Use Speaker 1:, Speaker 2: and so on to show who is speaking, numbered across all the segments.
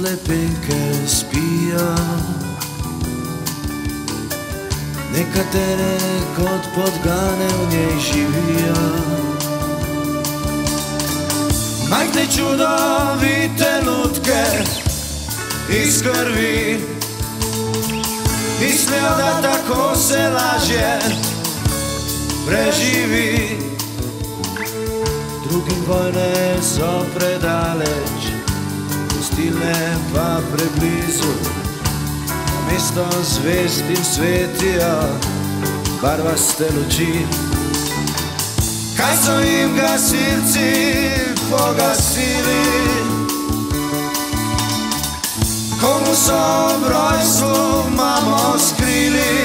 Speaker 1: slepenke spija, nekatere kot podgane v njej živijo. Majhne čudovite lutke iz krvi, mislijo, da tako se lažje preživi. Drugim vojne so predaleč, pustile pa preblizu. Namesto zvezd jim svetijo barvaste luči. Kaj so jim gasilci pogasili? Komu so ob rojstvu mamo skrili?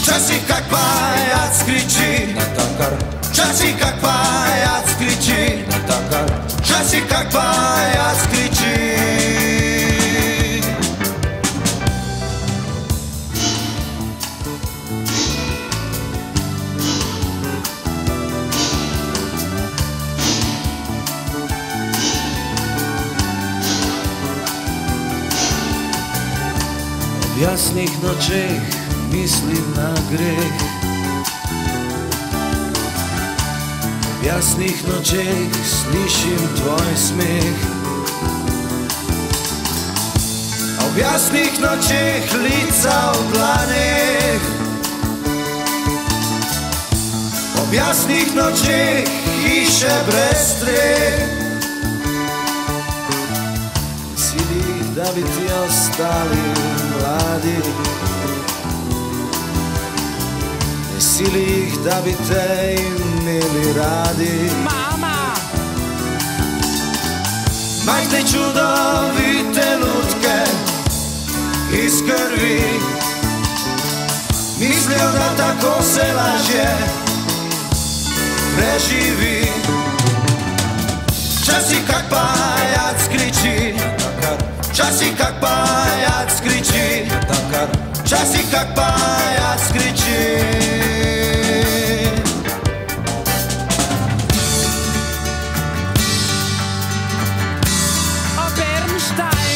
Speaker 1: Včasih kak pajac kriči, včasih kak pajac kriči, včasih kak pajac kriči. V jasnih nočeh mislim na greh, v jasnih nočeh slišim tvoj smeh, a v jasnih nočeh lica v planih, ob jasnih nočeh hiše brez streh. Sili, da bi ti ostali mladi, ne sili jih, da bi te imeli radi.
Speaker 2: Mama!
Speaker 1: Majhne čudovite lutke iz krvi, mislijo, da tako se lažje preživi. Včasih kak pajac kriči, včasih kak pajac kriči, včasih kak pajac kriči.
Speaker 2: O Bernstein!